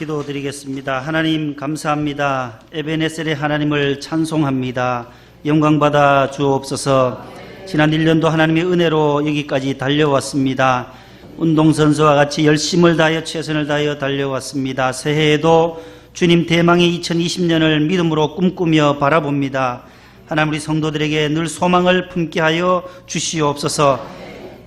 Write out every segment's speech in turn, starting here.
기도드리겠습니다. 하나님 감사합니다. 에베네셀의 하나님을 찬송합니다. 영광받아 주옵소서. 지난 1년도 하나님의 은혜로 여기까지 달려왔습니다. 운동선수와 같이 열심을 다하여 최선을 다하여 달려왔습니다. 새해에도 주님 대망의 2020년을 믿음으로 꿈꾸며 바라봅니다. 하나님 우리 성도들에게 늘 소망을 품게 하여 주시옵소서.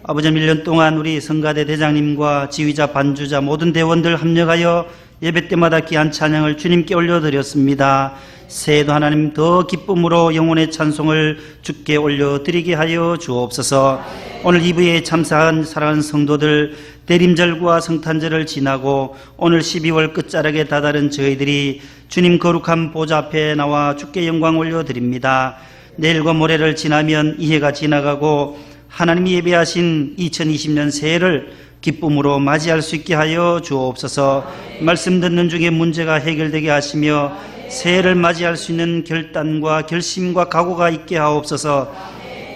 아버지 1년 동안 우리 성가대 대장님과 지휘자, 반주자 모든 대원들 합력하여 예배 때마다 귀한 찬양을 주님께 올려드렸습니다. 새해도 하나님 더 기쁨으로 영혼의 찬송을 주께 올려드리게 하여 주옵소서. 오늘 2부에 참사한 사랑하는 성도들, 대림절과 성탄절을 지나고 오늘 12월 끝자락에 다다른 저희들이 주님 거룩한 보좌 앞에 나와 주께 영광 올려드립니다. 내일과 모레를 지나면 이 해가 지나가고 하나님이 예배하신 2020년 새해를 기쁨으로 맞이할 수 있게 하여 주옵소서. 말씀 듣는 중에 문제가 해결되게 하시며 새해를 맞이할 수 있는 결단과 결심과 각오가 있게 하옵소서.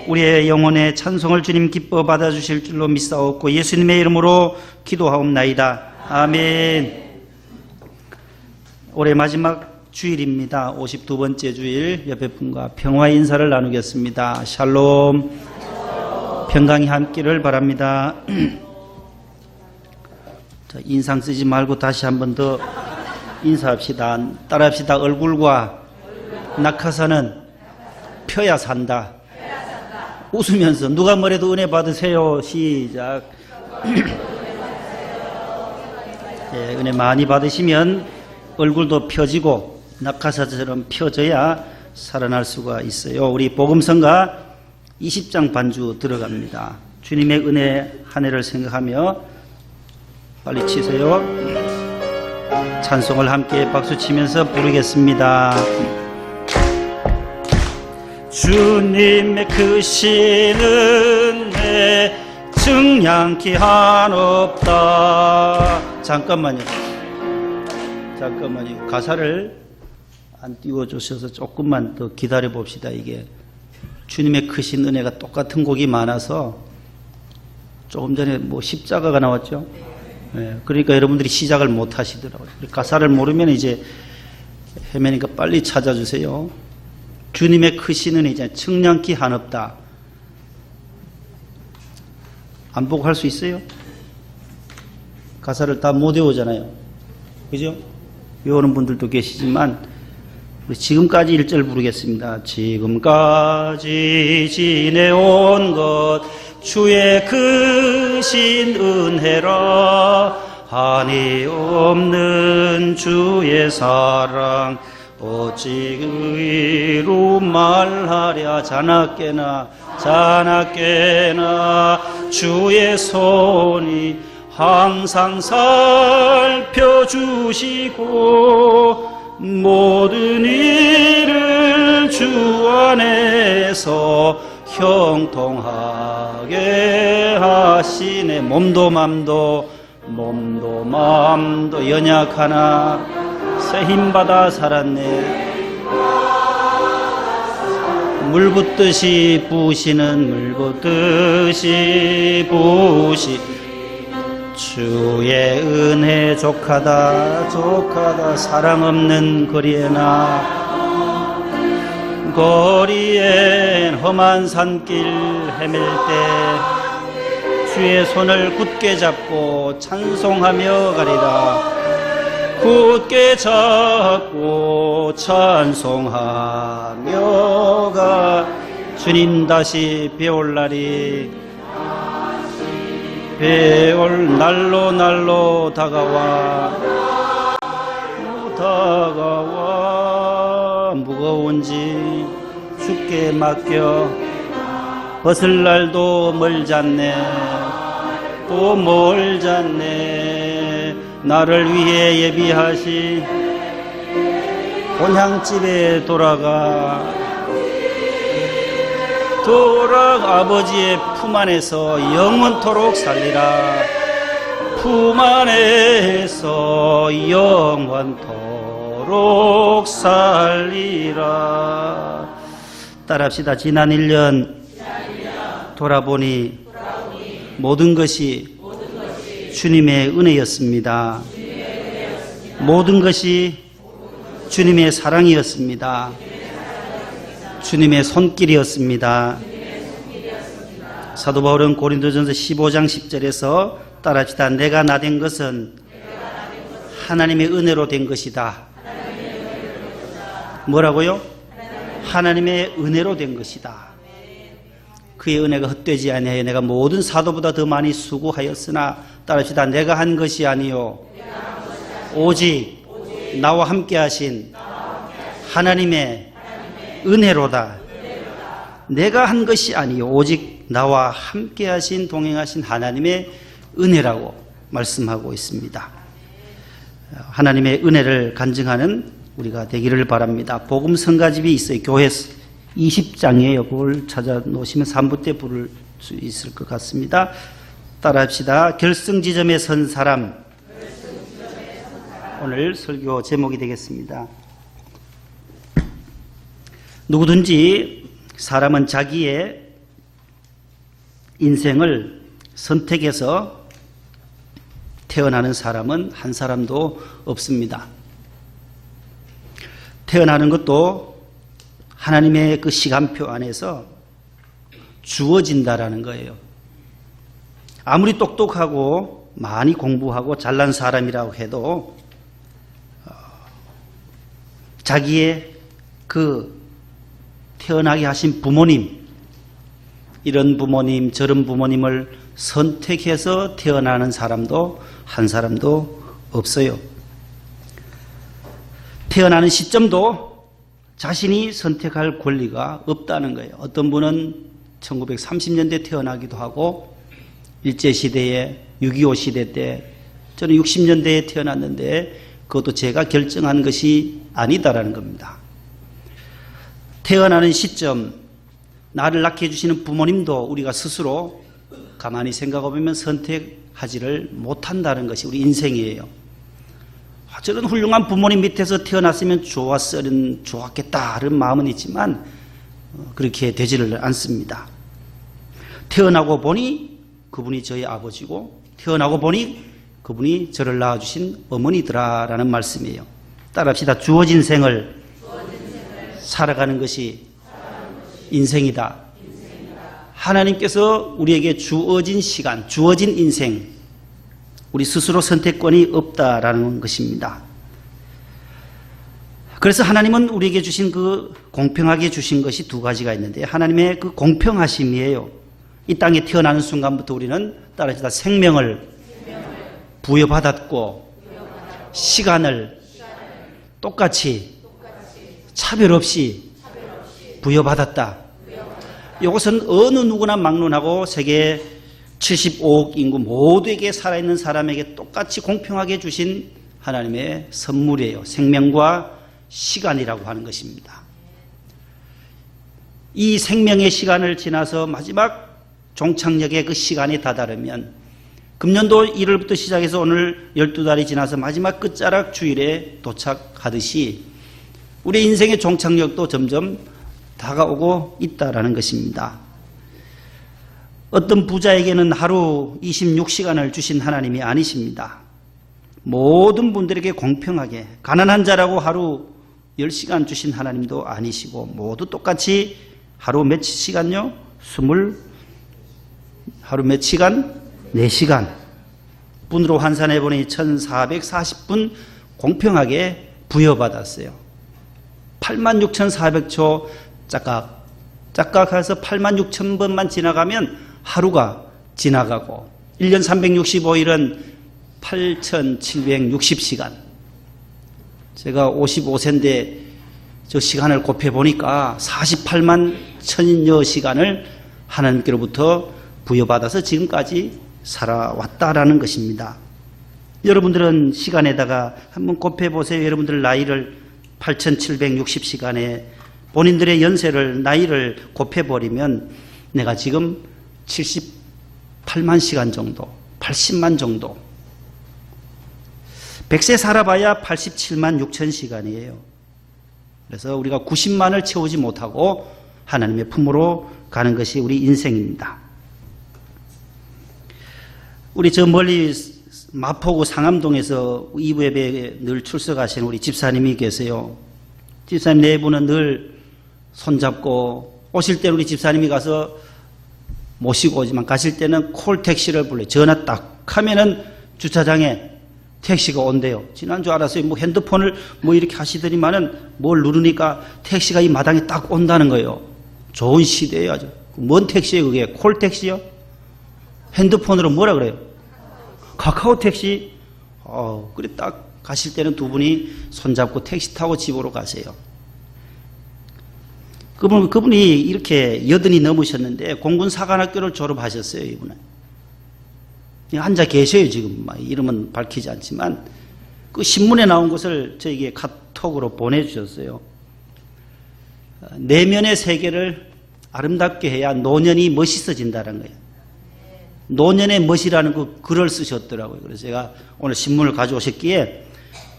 우리의 영혼의 찬송을 주님 기뻐 받아주실 줄로 믿사옵고 예수님의 이름으로 기도하옵나이다. 아멘. 올해 마지막 주일입니다. 52번째 주일, 옆에 분과 평화 인사를 나누겠습니다. 샬롬. 평강이 함께를 바랍니다. 자, 인상 쓰지 말고 다시 한 번 더 인사합시다. 따라합시다. 얼굴과 낙하산은 펴야 산다. 웃으면서 누가 뭐래도 은혜 받으세요. 시작. 예, 은혜 많이 받으시면 얼굴도 펴지고 낙하산처럼 펴져야 살아날 수가 있어요. 우리 복음성가 20장 반주 들어갑니다. 주님의 은혜 한 해를 생각하며 빨리 치세요. 찬송을 함께 박수치면서 부르겠습니다. 주님의 크신 은혜 증량케 한없다. 잠깐만요. 가사를 안 띄워주셔서 조금만 더 기다려 봅시다. 이게 주님의 크신 은혜가 똑같은 곡이 많아서 조금 전에 뭐 십자가가 나왔죠. 네, 그러니까 여러분들이 시작을 못 하시더라고요. 가사를 모르면 이제 헤매니까 빨리 찾아주세요. 주님의 크신 은혜 이제 측량키 한없다. 안 보고 할 수 있어요? 가사를 다 못 외우잖아요. 그죠? 외우는 분들도 계시지만 지금까지 1절 부르겠습니다. 지금까지 지내온 것 주의 크신 은혜라. 한이 없는 주의 사랑 어찌 의로 말하랴. 자나깨나 주의 손이 항상 살펴주시고 모든 일을 주 안에서 형통하게 하시네. 몸도 맘도 연약하나 새 힘받아 살았네. 물 붓듯이 부으시는 주의 은혜 족하다 사랑 없는 거리엔 험한 산길 헤맬 때 주의 손을 굳게 잡고 찬송하며 가리라. 굳게 잡고 찬송하며 가. 주님 다시 배올 날이 배올 날로 다가와 무거운지 주께 맡겨. 벗을 날도 멀잖네. 나를 위해 예비하신 본향집에 돌아가 아버지의 품 안에서 영원토록 살리라. 품 안에서 영원토록 살리라. 따라합시다. 지난 1년 돌아보니 모든 것이 주님의 은혜였습니다. 모든 것이 주님의 사랑이었습니다. 주님의 손길이었습니다. 사도 바울은 고린도전서 15장 10절에서 따라합시다. 내가 나된 것은 하나님의 은혜로 된 것이다. 뭐라고요? 하나님의 은혜로 된 것이다. 그의 은혜가 헛되지 아니하여 내가 모든 사도보다 더 많이 수고하였으나 따라합시다. 내가 한 것이 아니요 오직 나와 함께 하신 하나님의 은혜로다. 내가 한 것이 아니요 오직 나와 함께 하신 동행하신 하나님의 은혜라고 말씀하고 있습니다. 하나님의 은혜를 간증하는 우리가 되기를 바랍니다. 복음 성가집이 있어요. 교회 20장이에요. 그걸 찾아 놓으시면 3부 때 부를 수 있을 것 같습니다. 따라합시다. 결승지점에 선 사람. 오늘 설교 제목이 되겠습니다. 누구든지 사람은 자기의 인생을 선택해서 태어나는 사람은 한 사람도 없습니다. 태어나는 것도 하나님의 그 시간표 안에서 주어진다라는 거예요. 아무리 똑똑하고 많이 공부하고 잘난 사람이라고 해도 자기의 그 태어나게 하신 부모님, 이런 부모님 저런 부모님을 선택해서 태어나는 사람도 한 사람도 없어요. 태어나는 시점도 자신이 선택할 권리가 없다는 거예요. 어떤 분은 1930년대 태어나기도 하고 일제시대에 6.25 시대 때, 저는 60년대에 태어났는데 그것도 제가 결정한 것이 아니다라는 겁니다. 태어나는 시점, 나를 낳게 해주시는 부모님도 우리가 스스로 가만히 생각해보면 선택하지를 못한다는 것이 우리 인생이에요. 저런 훌륭한 부모님 밑에서 태어났으면 좋았겠다 하는 마음은 있지만 그렇게 되지를 않습니다. 태어나고 보니 그분이 저희 아버지고 태어나고 보니 그분이 저를 낳아주신 어머니더라라는 말씀이에요. 따라합시다. 주어진 생을 살아가는 것이 인생이다. 하나님께서 우리에게 주어진 시간, 주어진 인생, 우리 스스로 선택권이 없다라는 것입니다. 그래서 하나님은 우리에게 주신 그 공평하게 주신 것이 두 가지가 있는데 하나님의 그 공평하심이에요. 이 땅에 태어나는 순간부터 우리는 따라합시다. 생명을 부여받았고 시간을 똑같이 차별 없이 부여받았다. 이것은 어느 누구나 막론하고 세계 75억 인구 모두에게 살아있는 사람에게 똑같이 공평하게 주신 하나님의 선물이에요. 생명과 시간이라고 하는 것입니다. 이 생명의 시간을 지나서 마지막 종착역의 그 시간이 다다르면 금년도 1월부터 시작해서 오늘 12달이 지나서 마지막 끝자락 주일에 도착하듯이 우리 인생의 종착역도 점점 다가오고 있다라는 것입니다. 어떤 부자에게는 하루 26시간을 주신 하나님이 아니십니다. 모든 분들에게 공평하게 가난한 자라고 하루 10시간 주신 하나님도 아니시고 모두 똑같이 하루 몇 시간요? 하루 몇 시간? 4시간 분으로 환산해보니 1440분 공평하게 부여받았어요. 86,400초 짝각해서 86,000번만 지나가면 하루가 지나가고 1년 365일은 8,760시간. 제가 55세인데 저 시간을 곱해보니까 48만 천여 시간을 하나님께로부터 부여받아서 지금까지 살아왔다라는 것입니다. 여러분들은 시간에다가 한번 곱해보세요. 여러분들 나이를 8,760시간에 본인들의 연세를 나이를 곱해버리면 내가 지금 78만 시간 정도 80만 정도 100세 살아봐야 87만 6천 시간이에요. 그래서 우리가 90만을 채우지 못하고 하나님의 품으로 가는 것이 우리 인생입니다. 우리 저 멀리 마포구 상암동에서 2부 예배에 늘 출석하시는 우리 집사님이 계세요. 집사님 네 분은 늘 손잡고 오실 때는 우리 집사님이 가서 모시고 오지만 가실 때는 콜택시를 불러요. 전화 딱 하면은 주차장에 택시가 온대요. 지난주 알았어요. 뭐 핸드폰을 뭐 이렇게 하시더니만은 뭘 누르니까 택시가 이 마당에 딱 온다는 거예요. 좋은 시대예요, 아주. 뭔 택시예요, 그게? 콜택시요? 핸드폰으로 뭐라 그래요? 카카오 택시? 그래 딱 가실 때는 두 분이 손잡고 택시 타고 집으로 가세요. 그분이 이렇게 80이 넘으셨는데 공군사관학교를 졸업하셨어요, 이분은. 앉아 계셔요, 지금. 이름은 밝히지 않지만. 그 신문에 나온 것을 저에게 카톡으로 보내주셨어요. 내면의 세계를 아름답게 해야 노년이 멋있어진다는 거예요. 노년의 멋이라는 그 글을 쓰셨더라고요. 그래서 제가 오늘 신문을 가져오셨기에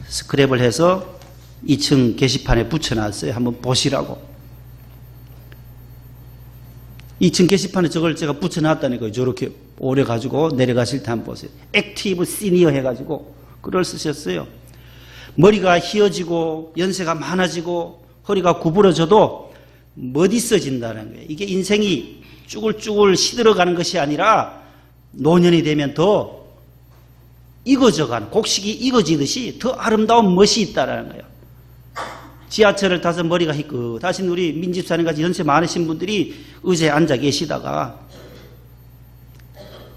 스크랩을 해서 2층 게시판에 붙여놨어요. 한번 보시라고. 2층 게시판에 저걸 제가 붙여놨다는 거예요. 저렇게 오래 가지고 내려가실 때 한번 보세요. 액티브 시니어 해가지고 글을 쓰셨어요. 머리가 휘어지고 연세가 많아지고 허리가 구부러져도 멋있어진다는 거예요. 이게 인생이 쭈글쭈글 시들어가는 것이 아니라 노년이 되면 더 익어져가는, 곡식이 익어지듯이 더 아름다운 멋이 있다는 거예요. 지하철을 타서 머리가 희끗하신 우리 민집사님 같이 연세 많으신 분들이 의자에 앉아 계시다가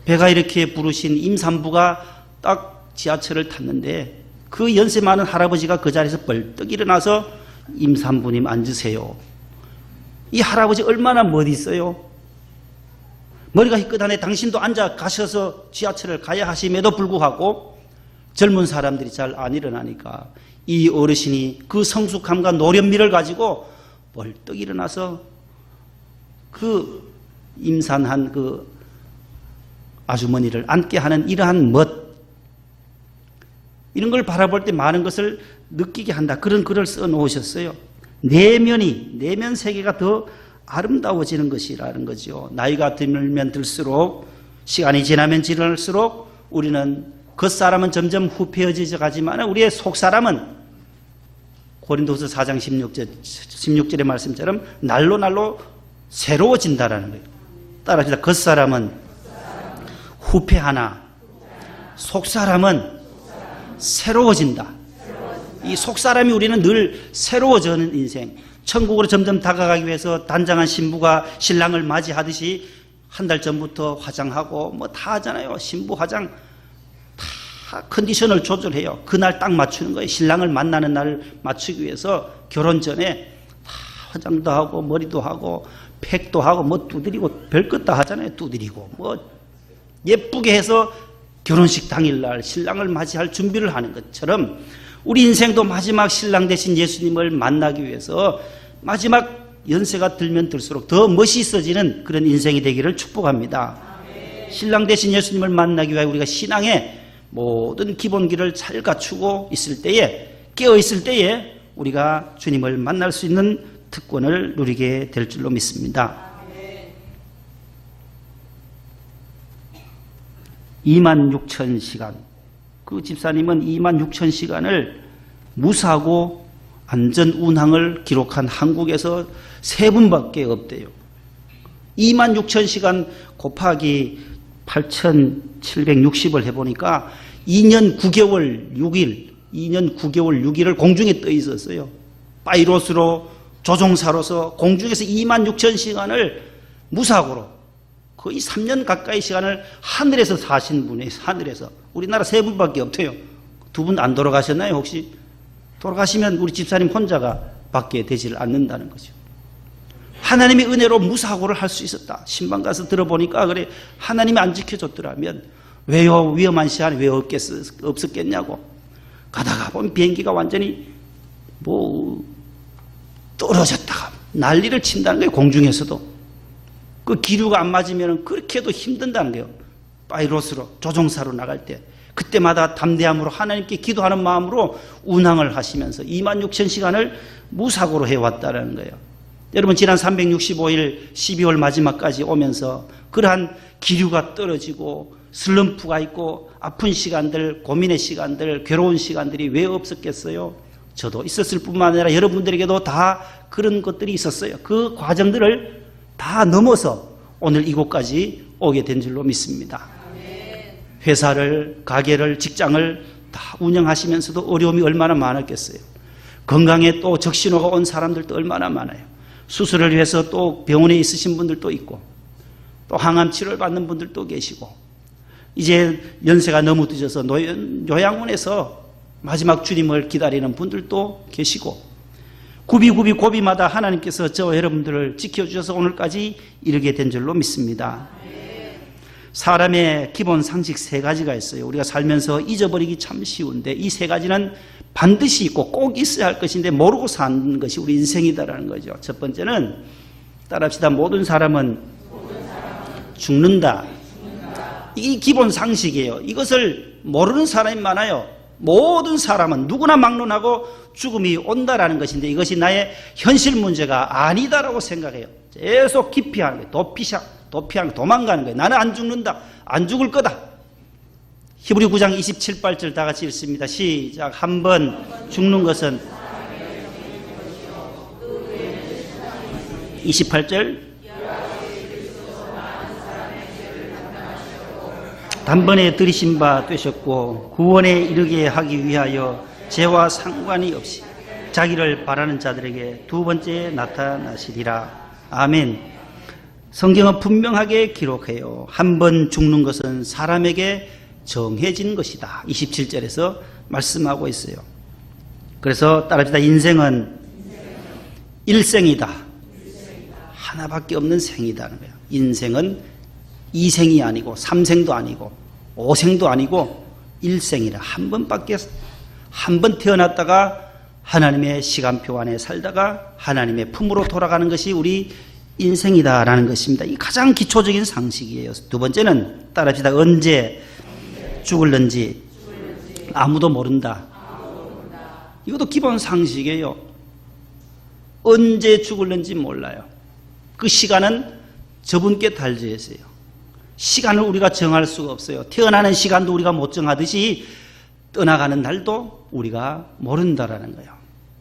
배가 이렇게 부르신 임산부가 딱 지하철을 탔는데 그 연세 많은 할아버지가 그 자리에서 벌떡 일어나서 임산부님 앉으세요. 이 할아버지 얼마나 멋있어요. 머리가 희끗하네. 당신도 앉아 가셔서 지하철을 가야 하심에도 불구하고 젊은 사람들이 잘 안 일어나니까 이 어르신이 그 성숙함과 노련미를 가지고 벌떡 일어나서 그 임산한 그 아주머니를 앉게 하는 이러한 멋, 이런 걸 바라볼 때 많은 것을 느끼게 한다. 그런 글을 써 놓으셨어요. 내면 세계가 더 아름다워지는 것이라는 거죠. 나이가 들면 들수록, 시간이 지나면 지날수록 우리는 겉사람은 점점 후패해져 가지만 우리의 속사람은 고린도서 4장 16절의 말씀처럼 날로 새로워진다라는 거예요. 따라합시다. 겉사람은 후패하나 속사람은 새로워진다. 이 속사람이 우리는 늘 새로워지는 인생, 천국으로 점점 다가가기 위해서 단장한 신부가 신랑을 맞이하듯이 한 달 전부터 화장하고 뭐 다 하잖아요. 신부 화장 다 컨디션을 조절해요. 그날 딱 맞추는 거예요. 신랑을 만나는 날을 맞추기 위해서 결혼 전에 다 화장도 하고 머리도 하고 팩도 하고 뭐 두드리고 별것 다 하잖아요. 두드리고 뭐 예쁘게 해서 결혼식 당일날 신랑을 맞이할 준비를 하는 것처럼 우리 인생도 마지막 신랑 되신 예수님을 만나기 위해서 마지막 연세가 들면 들수록 더 멋있어지는 그런 인생이 되기를 축복합니다. 신랑 되신 예수님을 만나기 위해 우리가 신앙의 모든 기본기를 잘 갖추고 있을 때에, 깨어 있을 때에 우리가 주님을 만날 수 있는 특권을 누리게 될 줄로 믿습니다. 26,000시간, 그 집사님은 26,000시간을 무사고 안전 운항을 기록한 한국에서 3분밖에 없대요. 26,000시간 곱하기 8,760을 해보니까 2년 9개월 6일을 공중에 떠 있었어요. 파이로스로, 조종사로서 공중에서 26,000시간을 무사고로 거의 3년 가까이 시간을 하늘에서 사신 분이에요. 하늘에서. 우리나라 3분밖에 없대요. 2분 안 돌아가셨나요, 혹시? 돌아가시면 우리 집사님 혼자가 밖에 되지를 않는다는 거죠. 하나님의 은혜로 무사고를 할 수 있었다. 신방 가서 들어보니까 그래, 하나님이 안 지켜줬더라면 왜요? 위험한 시간에 왜 없었겠냐고. 가다가 보면 비행기가 완전히 뭐 떨어졌다가 난리를 친다는 거예요. 공중에서도. 그 기류가 안 맞으면 그렇게도 힘든다는 거예요. 파이로스로, 조종사로 나갈 때. 그때마다 담대함으로 하나님께 기도하는 마음으로 운항을 하시면서 26,000시간을 무사고로 해왔다는 거예요. 여러분 지난 365일 12월 마지막까지 오면서 그러한 기류가 떨어지고 슬럼프가 있고 아픈 시간들, 고민의 시간들, 괴로운 시간들이 왜 없었겠어요? 저도 있었을 뿐만 아니라 여러분들에게도 다 그런 것들이 있었어요. 그 과정들을 다 넘어서 오늘 이곳까지 오게 된 줄로 믿습니다. 회사를, 가게를, 직장을 다 운영하시면서도 어려움이 얼마나 많았겠어요. 건강에 또 적신호가 온 사람들도 얼마나 많아요. 수술을 위해서 또 병원에 있으신 분들도 있고 또 항암 치료를 받는 분들도 계시고 이제 연세가 너무 늦어서 요양원에서 마지막 주님을 기다리는 분들도 계시고 고비마다 하나님께서 저와 여러분들을 지켜주셔서 오늘까지 이르게 된 줄로 믿습니다. 사람의 기본 상식 3가지가 있어요. 우리가 살면서 잊어버리기 참 쉬운데 이 3가지는 반드시 있고 꼭 있어야 할 것인데 모르고 사는 것이 우리 인생이다라는 거죠. 첫 번째는 따라합시다. 모든 사람은 죽는다. 이게 기본 상식이에요. 이것을 모르는 사람이 많아요. 모든 사람은 누구나 막론하고 죽음이 온다라는 것인데 이것이 나의 현실 문제가 아니다라고 생각해요. 계속 기피하는 거예요. 도피하는 거예요. 도망가는 거예요. 나는 안 죽는다. 안 죽을 거다. 히브리 9장 27절 다 같이 읽습니다. 시작. 한 번 죽는 것은 28절 단번에 들이신 바 되셨고 구원에 이르게 하기 위하여 죄와 상관이 없이 자기를 바라는 자들에게 2번째 나타나시리라. 아멘. 성경은 분명하게 기록해요. 한 번 죽는 것은 사람에게 정해진 것이다. 27절에서 말씀하고 있어요. 그래서 따라합시다. 인생은 일생이다. 하나밖에 없는 생이다는 거예요. 인생은 2생이 아니고 3생도 아니고 5생도 아니고 1생이라 한 번 태어났다가 하나님의 시간표 안에 살다가 하나님의 품으로 돌아가는 것이 우리 인생이다라는 것입니다. 이 가장 기초적인 상식이에요. 2번째는 따라합시다. 언제 죽을는지 아무도 모른다. 이것도 기본 상식이에요. 언제 죽을는지 몰라요. 그 시간은 저분께 달려 있어요. 시간을 우리가 정할 수가 없어요. 태어나는 시간도 우리가 못 정하듯이 떠나가는 날도 우리가 모른다라는 거예요.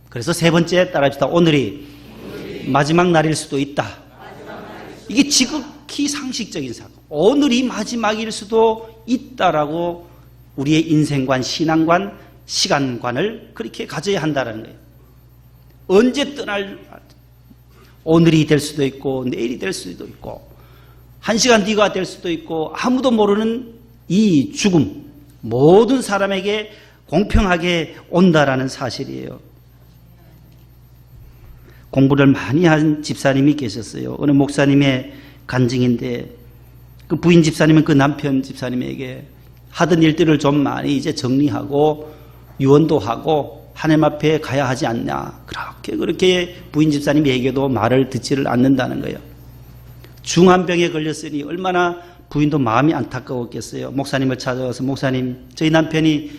그래서 3번째 따라합시다. 오늘이 마지막 날일 수도 있다. 이게 지극히 상식적인 사고. 오늘이 마지막일 수도 있다라고 우리의 인생관, 신앙관, 시간관을 그렇게 가져야 한다는 거예요. 언제 떠날 오늘이 될 수도 있고 내일이 될 수도 있고 1시간 뒤가 될 수도 있고 아무도 모르는 이 죽음 모든 사람에게 공평하게 온다라는 사실이에요. 공부를 많이 한 집사님이 계셨어요. 어느 목사님의 간증인데 그 부인 집사님은 그 남편 집사님에게 하던 일들을 좀 많이 이제 정리하고 유언도 하고 하나님 앞에 가야 하지 않냐. 그렇게 부인 집사님에게도 말을 듣지를 않는다는 거예요. 중환병에 걸렸으니 얼마나 부인도 마음이 안타까웠겠어요. 목사님을 찾아와서 목사님 저희 남편이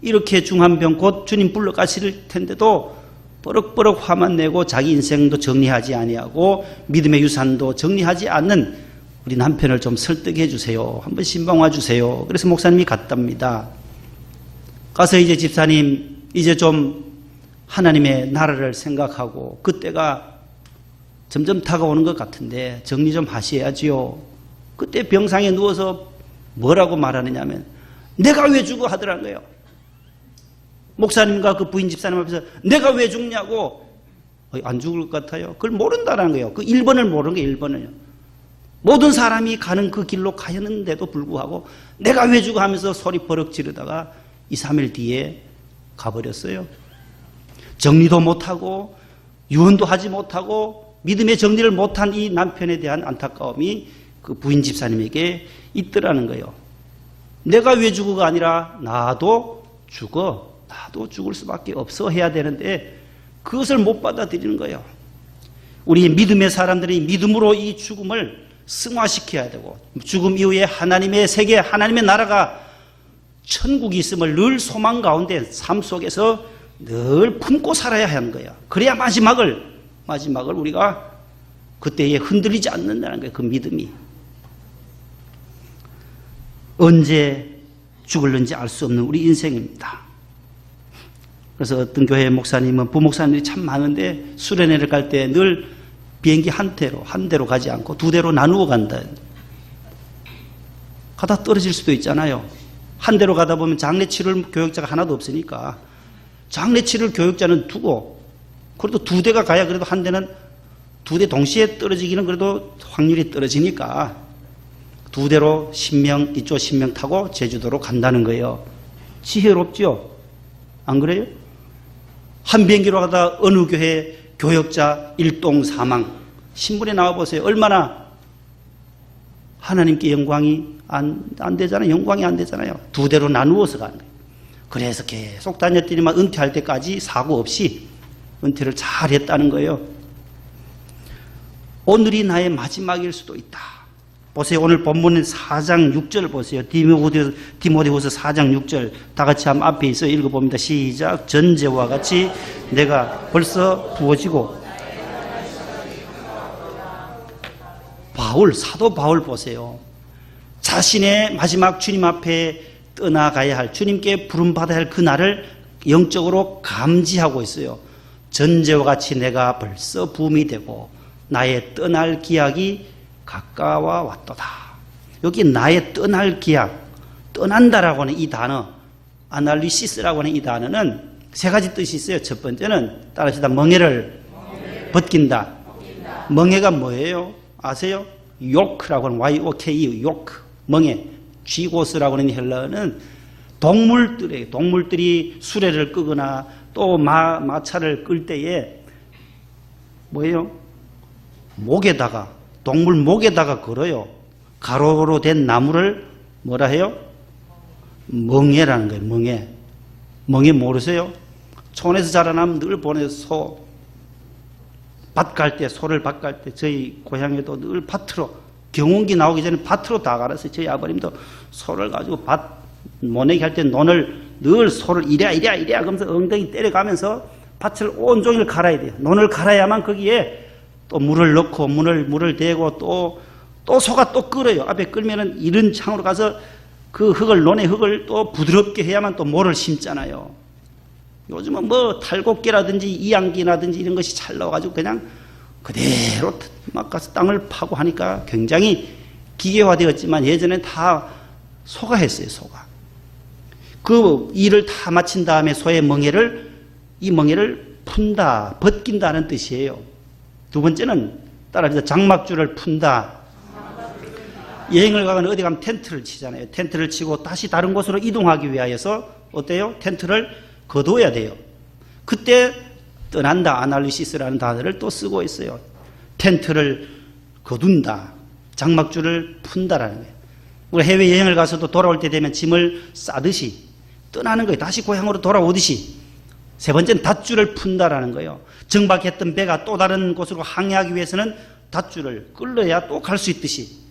이렇게 중환병 곧 주님 불러가실 텐데도 버럭버럭 화만 내고 자기 인생도 정리하지 아니하고 믿음의 유산도 정리하지 않는 우리 남편을 좀 설득해 주세요. 한번 신방 와 주세요. 그래서 목사님이 갔답니다. 가서 이제 집사님 이제 좀 하나님의 나라를 생각하고 그때가 점점 다가오는 것 같은데 정리 좀 하셔야지요. 그때 병상에 누워서 뭐라고 말하느냐면 내가 왜 죽어 하더라는 거예요. 목사님과 그 부인 집사님 앞에서 내가 왜 죽냐고 안 죽을 것 같아요. 그걸 모른다는 거예요. 그 1번을 모르는 게 1번을요. 모든 사람이 가는 그 길로 가였는데도 불구하고 내가 왜 죽어 하면서 소리 버럭 지르다가 2, 3일 뒤에 가버렸어요. 정리도 못하고 유언도 하지 못하고 믿음의 정리를 못한 이 남편에 대한 안타까움이 그 부인 집사님에게 있더라는 거예요. 내가 왜 죽어가 아니라 나도 죽어. 나도 죽을 수밖에 없어 해야 되는데 그것을 못 받아들이는 거예요. 우리 믿음의 사람들이 믿음으로 이 죽음을 승화시켜야 되고 죽음 이후에 하나님의 세계, 하나님의 나라가 천국이 있음을 늘 소망 가운데 삶 속에서 늘 품고 살아야 하는 거예요. 그래야 마지막을 우리가 그때에 흔들리지 않는다는 거예요. 그 믿음이. 언제 죽을는지 알 수 없는 우리 인생입니다. 그래서 어떤 교회 목사님은 부목사님들이 참 많은데 수련회를 갈 때 늘 비행기 한 대로 가지 않고 두 대로 나누어 간다. 가다 떨어질 수도 있잖아요. 한 대로 가다 보면 장례 치를 교역자가 하나도 없으니까 장례 치를 교역자는 두고 그래도 두 대가 가야 그래도 한 대는 두 대 동시에 떨어지기는 그래도 확률이 떨어지니까 두 대로 10명 이쪽 10명 타고 제주도로 간다는 거예요. 지혜롭죠? 안 그래요? 한 비행기로 가다 어느 교회 교역자 일동 사망 신문에 나와 보세요. 얼마나 하나님께 영광이 안 되잖아요. 영광이 안 되잖아요. 두 대로 나누어서 가는 거예요. 그래서 계속 다녔더니만 은퇴할 때까지 사고 없이 은퇴를 잘 했다는 거예요. 오늘이 나의 마지막일 수도 있다. 보세요. 오늘 본문은 4장 6절 보세요. 디모데후서 4장 6절 다 같이 한번 앞에 있어 읽어봅니다. 시작. 전제와 같이 내가 벌써 부어지고 사도 바울 보세요. 자신의 마지막 주님 앞에 떠나가야 할 주님께 부름받아야 할 그날을 영적으로 감지하고 있어요. 전제와 같이 내가 벌써 부음이 되고 나의 떠날 기약이 가까워 왔도다. 여기 나의 떠날 기약, 떠난다라고 하는 이 단어, 아날리시스라고 하는 이 단어는 세 가지 뜻이 있어요. 첫 번째는 따라하시다 멍에를 벗긴다. 멍에가 뭐예요? 아세요? 요크라고 하는 Y-O-K-E, 요크, 멍에. 쥐고스라고 하는 헬라어는 동물들이에요. 동물들이 수레를 끄거나 또 마차를 끌 때에 뭐예요? 목에다가 동물 목에다가 걸어요. 가로로 된 나무를 뭐라 해요? 멍에라는 거예요. 멍에. 멍에 모르세요? 촌에서 자라나면 늘 보내서 소 밭 갈 때, 소를 밭 갈 때 저희 고향에도 늘 밭으로 경운기 나오기 전에 밭으로 다 갈았어요. 저희 아버님도 소를 가지고 밭 모내기 할 때 논을 늘 소를 이랴 그러면서 엉덩이 때려가면서 밭을 온종일 갈아야 돼요. 논을 갈아야만 거기에 또 물을 넣고 물을 대고 또 소가 또 끓어요. 앞에 끓면은 이른 창으로 가서 그 흙을 논의 흙을 또 부드럽게 해야만 또 모를 심잖아요. 요즘은 뭐 탈곡기라든지 이양기라든지 이런 것이 잘 나와가지고 그냥 그대로 막 가서 땅을 파고 하니까 굉장히 기계화되었지만 예전엔 다 소가 했어요. 소가. 그 일을 다 마친 다음에 소의 이 멍에를 푼다, 벗긴다는 뜻이에요. 두 번째는 따라합니다. 장막줄을 푼다. 여행을 가거나 어디 가면 텐트를 치잖아요. 텐트를 치고 다시 다른 곳으로 이동하기 위하여서 어때요? 텐트를 거둬야 돼요. 그때 떠난다, 아날리시스라는 단어를 또 쓰고 있어요. 텐트를 거둔다, 장막줄을 푼다라는 거예요. 우리 해외여행을 가서도 돌아올 때 되면 짐을 싸듯이 떠나는 거예요. 다시 고향으로 돌아오듯이. 세 번째는 닷줄을 푼다라는 거예요. 정박했던 배가 또 다른 곳으로 항해하기 위해서는 닷줄을 끌어야 또 갈 수 있듯이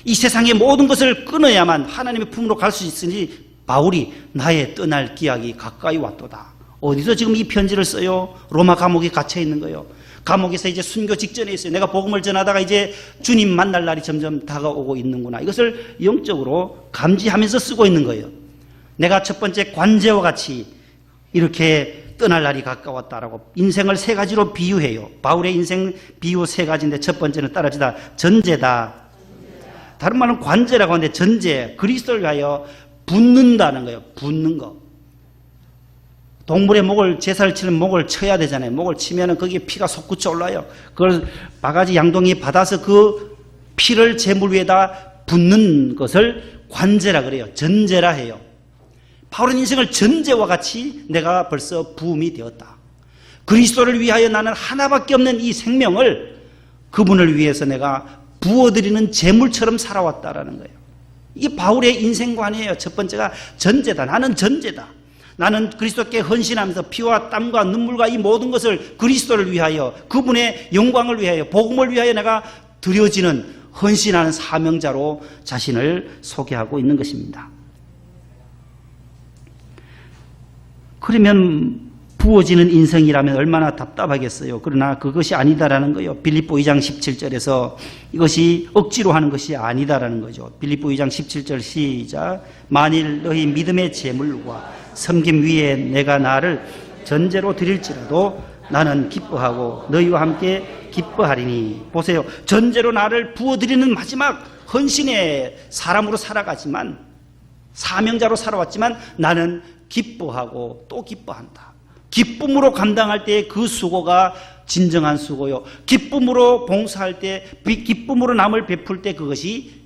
이 세상의 모든 것을 끊어야만 하나님의 품으로 갈 수 있으니 바울이 나의 떠날 기약이 가까이 왔도다. 어디서 지금 이 편지를 써요? 로마 감옥에 갇혀 있는 거예요. 감옥에서 이제 순교 직전에 있어요. 내가 복음을 전하다가 이제 주님 만날 날이 점점 다가오고 있는구나. 이것을 영적으로 감지하면서 쓰고 있는 거예요. 내가 첫 번째 관제와 같이 이렇게 떠날 날이 가까웠다라고 인생을 세 가지로 비유해요. 바울의 인생 비유 세 가지인데 첫 번째는 따라지다 전제다. 다른 말은 관제라고 하는데 전제, 그리스도를 위하여 붙는다는 거예요. 붙는 거. 동물의 목을 제사를 치는 목을 쳐야 되잖아요. 목을 치면은 거기에 피가 솟구쳐 올라요. 그걸 바가지 양동이 받아서 그 피를 제물 위에다 붓는 것을 관제라 그래요. 전제라 해요. 바울은 인생을 전제와 같이 내가 벌써 부음이 되었다. 그리스도를 위하여 나는 하나밖에 없는 이 생명을 그분을 위해서 내가 부어드리는 제물처럼 살아왔다라는 거예요. 이게 바울의 인생관이에요. 첫 번째가 전제다. 나는 전제다. 나는 그리스도께 헌신하면서 피와 땀과 눈물과 이 모든 것을 그리스도를 위하여 그분의 영광을 위하여 복음을 위하여 내가 드려지는 헌신하는 사명자로 자신을 소개하고 있는 것입니다. 그러면 부어지는 인생이라면 얼마나 답답하겠어요. 그러나 그것이 아니다라는 거예요. 빌립보 2장 17절에서 이것이 억지로 하는 것이 아니다라는 거죠. 빌립보 2장 17절 시작. 만일 너희 믿음의 제물과 섬김 위에 내가 나를 전제로 드릴지라도 나는 기뻐하고 너희와 함께 기뻐하리니. 보세요. 전제로 나를 부어드리는 마지막 헌신의 사람으로 살아가지만, 사명자로 살아왔지만 나는 기뻐하고 또 기뻐한다. 기쁨으로 감당할 때 그 수고가 진정한 수고요. 기쁨으로 봉사할 때, 기쁨으로 남을 베풀 때 그것이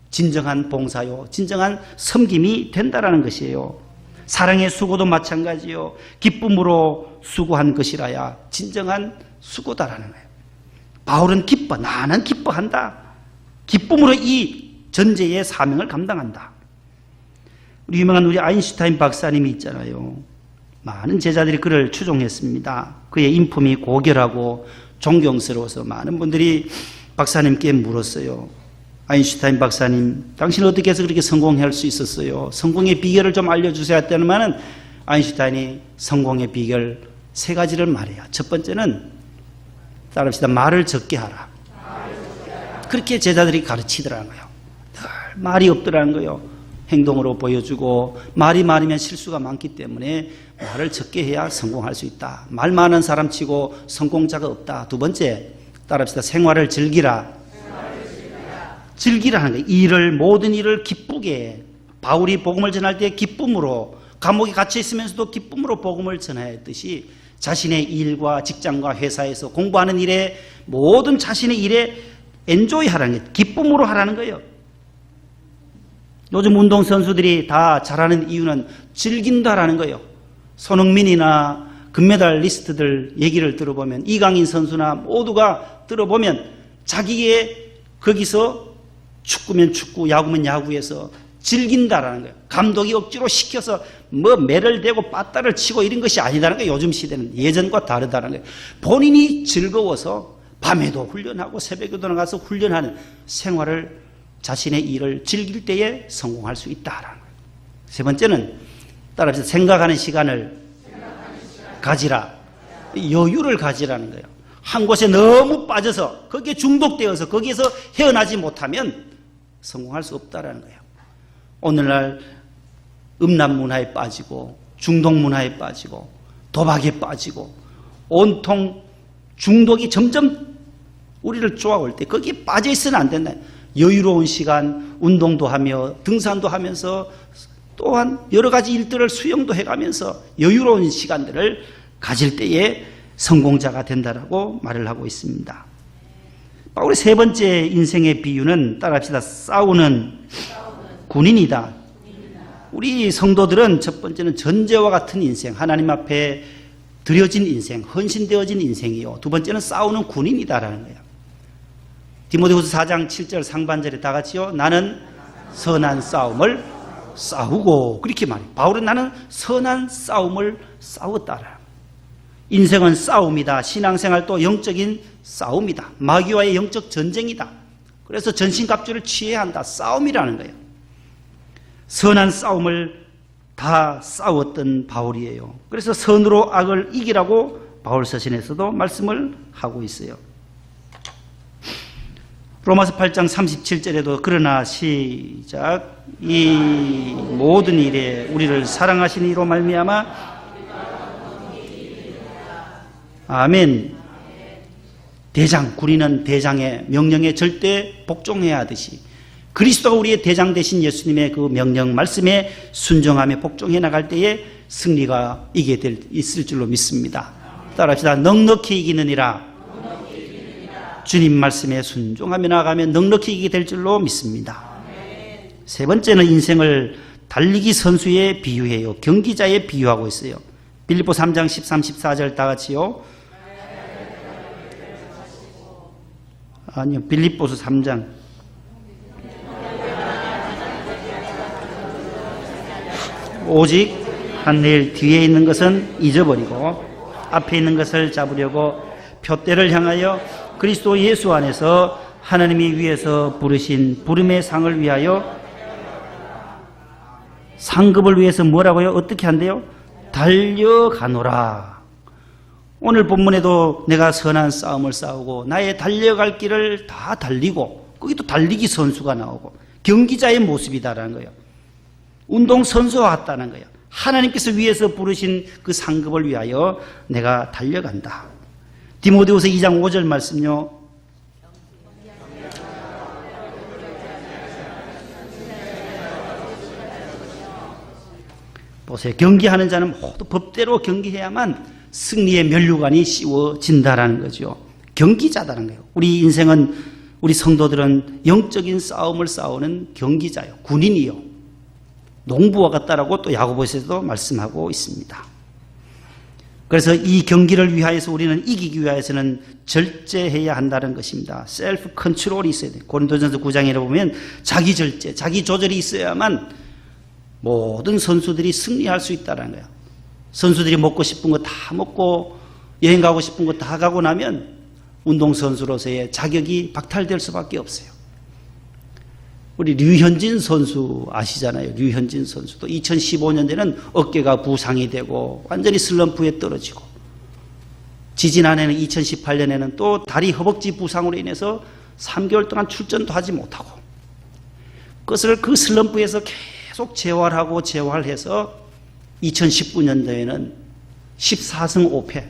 진정한 봉사요. 진정한 섬김이 된다라는 것이에요. 사랑의 수고도 마찬가지요. 기쁨으로 수고한 것이라야 진정한 수고다라는 거예요. 바울은 기뻐, 나는 기뻐한다. 기쁨으로 이 전제의 사명을 감당한다. 우리 유명한 우리 아인슈타인 박사님이 있잖아요. 많은 제자들이 그를 추종했습니다. 그의 인품이 고결하고 존경스러워서 많은 분들이 박사님께 물었어요. 아인슈타인 박사님, 당신은 어떻게 해서 그렇게 성공할 수 있었어요? 성공의 비결을 좀 알려주세요 했더니만은 아인슈타인이 성공의 비결 3가지를 말해요. 첫 번째는 따라합시다. 말을 적게 하라. 그렇게 제자들이 가르치더라는 거예요. 늘 말이 없더라는 거예요. 행동으로 보여주고, 말이 많으면 실수가 많기 때문에 말을 적게 해야 성공할 수 있다. 말 많은 사람 치고 성공자가 없다. 두 번째, 따라합시다. 생활을 즐기라. 즐기라는 거예요. 일을, 모든 일을 기쁘게. 바울이 복음을 전할 때 기쁨으로, 감옥에 갇혀 있으면서도 기쁨으로 복음을 전해야 했듯이 자신의 일과 직장과 회사에서 공부하는 일에, 모든 자신의 일에 엔조이 하라는 거예요. 기쁨으로 하라는 거예요. 요즘 운동선수들이 다 잘하는 이유는 즐긴다라는 거예요. 손흥민이나 금메달리스트들 얘기를 들어보면, 이강인 선수나 모두가 들어보면 자기의 거기서 축구면 축구, 야구면 야구에서 즐긴다라는 거예요. 감독이 억지로 시켜서 뭐 매를 대고 빠따를 치고 이런 것이 아니다라는 거예요. 요즘 시대는 예전과 다르다는 거예요. 본인이 즐거워서 밤에도 훈련하고 새벽에도 나가서 훈련하는 생활을, 자신의 일을 즐길 때에 성공할 수 있다라는 거예요. 세 번째는 따라서 생각하는 시간을 가지라. 여유를 가지라는 거예요. 한 곳에 너무 빠져서 거기에 중독되어서 거기에서 헤어나지 못하면 성공할 수 없다라는 거예요. 오늘날 음란 문화에 빠지고 중독 문화에 빠지고 도박에 빠지고 온통 중독이 점점 우리를 쪼아올 때 거기에 빠져 있어는 안 된다. 여유로운 시간, 운동도 하며 등산도 하면서 또한 여러 가지 일들을 수영도 해가면서 여유로운 시간들을 가질 때에 성공자가 된다라고 말을 하고 있습니다. 바울의 세 번째 인생의 비유는 따라합시다. 싸우는 군인이다. 우리 성도들은 첫 번째는 전제와 같은 인생, 하나님 앞에 드려진 인생, 헌신되어진 인생이요. 두 번째는 싸우는 군인이다라는 거예요. 디모데후서 4장 7절 상반절에 다 같이요. 나는 선한 싸움을 싸우고, 그렇게 말해요. 바울은 나는 선한 싸움을 싸웠다라. 인생은 싸움이다. 신앙생활도 영적인 싸움이다. 마귀와의 영적 전쟁이다. 그래서 전신갑주를 취해야 한다. 싸움이라는 거예요. 선한 싸움을 다 싸웠던 바울이에요. 그래서 선으로 악을 이기라고 바울 서신에서도 말씀을 하고 있어요. 로마서 8장 37절에도 그러나 시작. 이 모든 일에 우리를 사랑하신 이로 말미암아 아멘. 대장, 군인은 대장의 명령에 절대 복종해야 하듯이 그리스도가 우리의 대장 되신 예수님의 그 명령 말씀에 순종하며 복종해 나갈 때에 승리가 있을 줄로 믿습니다. 따라합시다. 넉넉히 이기느니라. 주님 말씀에 순종하며 나아가면 넉넉히 이기게 될 줄로 믿습니다. 세 번째는 인생을 달리기 선수에 비유해요. 경기자에 비유하고 있어요. 빌립보 3장 13, 14절 다 같이요. 아니요, 빌립보서 3장. 오직 한 일 뒤에 있는 것은 잊어버리고 앞에 있는 것을 잡으려고 표대를 향하여 그리스도 예수 안에서 하나님이 위에서 부르신 부름의 상을 위하여 상급을 위해서 뭐라고요? 어떻게 한대요? 달려가노라. 오늘 본문에도 내가 선한 싸움을 싸우고 나의 달려갈 길을 다 달리고, 거기 또 달리기 선수가 나오고 경기자의 모습이다라는 거예요. 운동선수와 같다는 거예요. 하나님께서 위에서 부르신 그 상급을 위하여 내가 달려간다. 디모데후서 2장 5절 말씀요. 보세요. 경기하는 자는 모두 법대로 경기해야만 승리의 면류관이 씌워진다라는 거죠. 경기자다는 거예요. 우리 인생은, 우리 성도들은 영적인 싸움을 싸우는 경기자요, 군인이요, 농부와 같다라고 또 야고보서도 말씀하고 있습니다. 그래서 이 경기를 위하여서 우리는 이기기 위하여서는 절제해야 한다는 것입니다. 셀프 컨트롤이 있어야 돼요. 고린도전서 9장에 보면 자기 절제, 자기 조절이 있어야만 모든 선수들이 승리할 수 있다는 거예요. 선수들이 먹고 싶은 거 다 먹고 여행 가고 싶은 거 다 가고 나면 운동선수로서의 자격이 박탈될 수밖에 없어요. 우리 류현진 선수 아시잖아요. 류현진 선수도 2015년에는 어깨가 부상이 되고 완전히 슬럼프에 떨어지고, 지지난해는 2018년에는 또 다리 허벅지 부상으로 인해서 3개월 동안 출전도 하지 못하고, 그것을 그 슬럼프에서 계속 재활하고 재활해서 2019년도에는 14승 5패,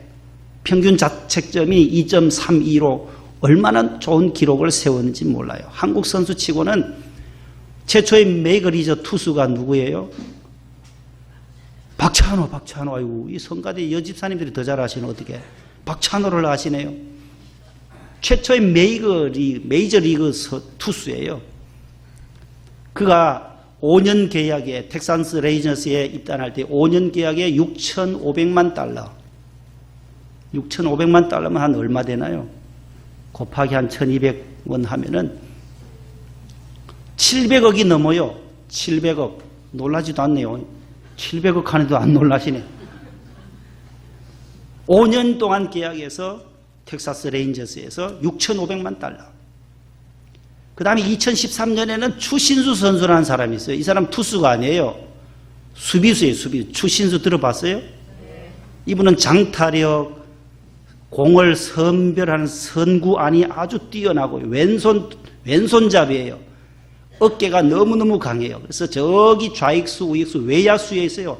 평균 자책점이 2.32로 얼마나 좋은 기록을 세웠는지 몰라요. 한국 선수 치고는 최초의 메이저리그 투수가 누구예요? 박찬호. 아이고, 이 성가대 여집사님들이 더 잘하시네. 어떻게 박찬호를 아시네요. 최초의 메이저리그 투수예요. 그가 5년 계약에, 텍사스 레이저스에 입단할 때 5년 계약에 6,500만 달러. 6,500만 달러면 한 얼마 되나요? 곱하기 한 1,200원 하면은 700억이 넘어요. 700억. 놀라지도 않네요. 700억 하는데도 안 놀라시네. 5년 동안 계약해서 텍사스 레인저스에서 6,500만 달러. 그 다음에 2013년에는 추신수 선수라는 사람이 있어요. 이 사람 투수가 아니에요. 수비수예요. 수비수. 추신수 들어봤어요? 이분은 장타력, 공을 선별하는 선구안이 아주 뛰어나고 왼손잡이에요. 어깨가 너무너무 강해요. 그래서 저기 좌익수, 우익수, 외야수에 있어요.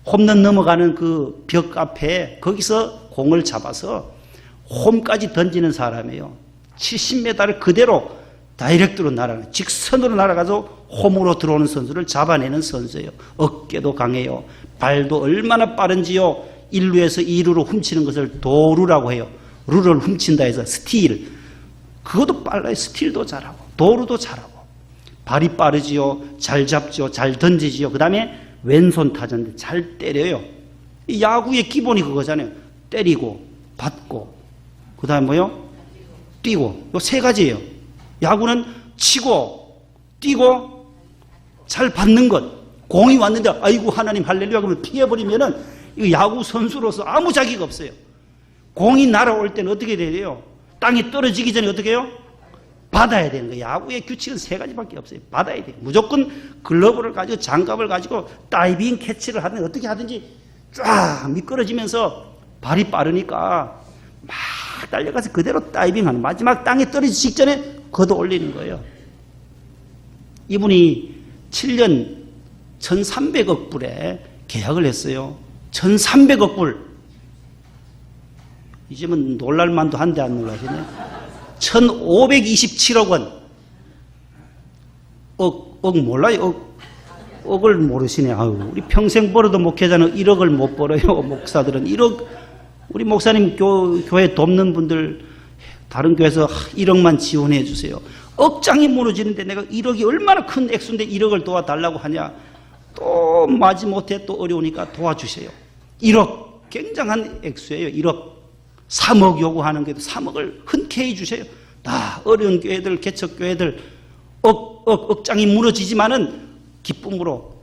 홈런 넘어가는 그 벽 앞에 거기서 공을 잡아서 홈까지 던지는 사람이에요. 70m를 그대로 다이렉트로 날아가는, 직선으로 날아가서 홈으로 들어오는 선수를 잡아내는 선수예요. 어깨도 강해요. 발도 얼마나 빠른지요. 1루에서 2루로 훔치는 것을 도루라고 해요. 루를 훔친다 해서 스틸. 그것도 빨라요. 스틸도 잘하고 도루도 잘하고. 발이 빠르지요. 잘 잡지요. 잘 던지지요. 그 다음에 왼손 타자인데 잘 때려요. 이 야구의 기본이 그거잖아요. 때리고 받고 그 다음에 뭐요? 뛰고. 요 세 가지예요. 야구는 치고 뛰고 잘 받는 것. 공이 왔는데 아이고 하나님 할렐루야 그러면 피해버리면은 이거 야구 선수로서 아무 자기가 없어요. 공이 날아올 때는 어떻게 돼요? 땅에 떨어지기 전에 어떻게 해요? 받아야 되는 거예요. 야구의 규칙은 세 가지밖에 없어요. 받아야 돼요. 무조건 글러브를 가지고 장갑을 가지고 다이빙 캐치를 하든지 어떻게 하든지 쫙 미끄러지면서 발이 빠르니까 막 달려가서 그대로 다이빙하는, 마지막 땅에 떨어지기 직전에 걷어 올리는 거예요. 이분이 7년 1,300억 불에 계약을 했어요. 1,300억 불. 이제는 놀랄만도 한데 안 놀라시네. 1,527억 원. 억 몰라요? 억을 모르시네. 아유, 우리 평생 벌어도 목회자는 1억을 못 벌어요. 목사들은 1억. 우리 목사님 교회 돕는 분들 다른 교회에서 1억만 지원해 주세요. 억장이 무너지는데 내가 1억이 얼마나 큰 액수인데 1억을 도와달라고 하냐. 또 마지못해 또 어려우니까 도와주세요. 1억. 굉장한 액수예요. 1억. 3억 요구하는 게도 3억을 흔쾌히 주세요. 다 어려운 교회들, 개척교회들 억장이 무너지지만은 기쁨으로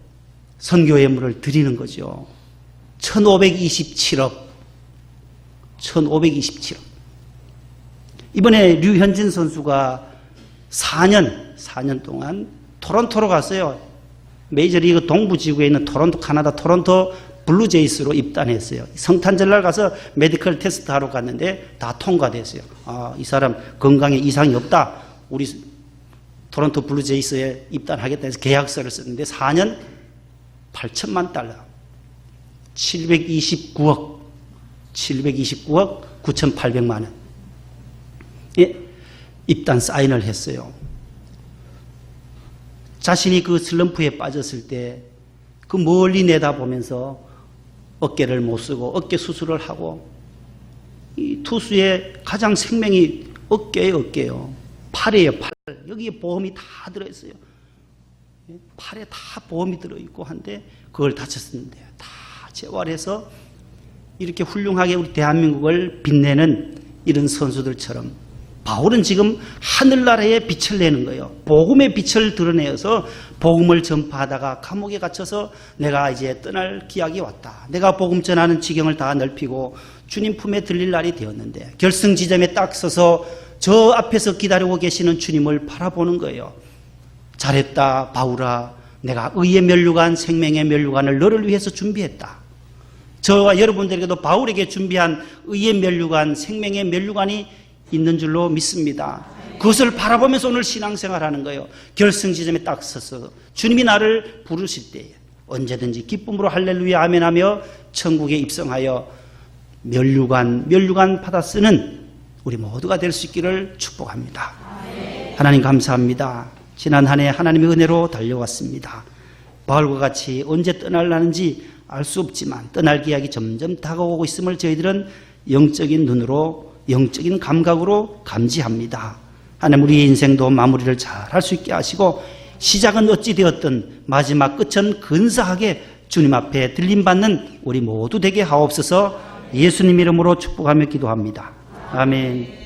선교 예물을 드리는 거죠. 1,527억. 1,527억. 이번에 류현진 선수가 4년 동안 토론토로 갔어요. 메이저리그 동부지구에 있는 토론토, 카나다 토론토 블루제이스로 입단했어요. 성탄절날 가서 메디컬 테스트 하러 갔는데 다 통과됐어요. 이 사람 건강에 이상이 없다. 우리 토론토 블루제이스에 입단하겠다 해서 계약서를 썼는데 4년 8천만 달러, 729억 9,800만 원. 예, 입단 사인을 했어요. 자신이 그 슬럼프에 빠졌을 때 그 멀리 내다보면서 어깨를 못 쓰고 어깨 수술을 하고, 이 투수의 가장 생명이 어깨예요. 팔이에요, 팔. 여기에 보험이 다 들어있어요. 팔에 다 보험이 들어있고 한데 그걸 다쳤는데 다 재활해서 이렇게 훌륭하게 우리 대한민국을 빛내는 이런 선수들처럼 바울은 지금 하늘나라에 빛을 내는 거예요. 복음의 빛을 드러내어서 복음을 전파하다가 감옥에 갇혀서 내가 이제 떠날 기약이 왔다. 내가 복음 전하는 지경을 다 넓히고 주님 품에 들릴 날이 되었는데 결승 지점에 딱 서서 저 앞에서 기다리고 계시는 주님을 바라보는 거예요. 잘했다 바울아, 내가 의의 면류관 생명의 면류관을 너를 위해서 준비했다. 저와 여러분들에게도 바울에게 준비한 의의 면류관 생명의 면류관이 있는 줄로 믿습니다. 그것을 바라보면서 오늘 신앙생활하는 거예요. 결승 지점에 딱 서서 주님이 나를 부르실 때 언제든지 기쁨으로 할렐루야 아멘하며 천국에 입성하여 면류관 받아 쓰는 우리 모두가 될 수 있기를 축복합니다. 하나님 감사합니다. 지난 한 해 하나님의 은혜로 달려왔습니다. 바울과 같이 언제 떠날라는지 알 수 없지만 떠날 기약이 점점 다가오고 있음을 저희들은 영적인 눈으로, 영적인 감각으로 감지합니다. 하나님, 우리 인생도 마무리를 잘 할 수 있게 하시고 시작은 어찌 되었든 마지막 끝은 근사하게 주님 앞에 들림받는 우리 모두 되게 하옵소서. 예수님 이름으로 축복하며 기도합니다. 아멘.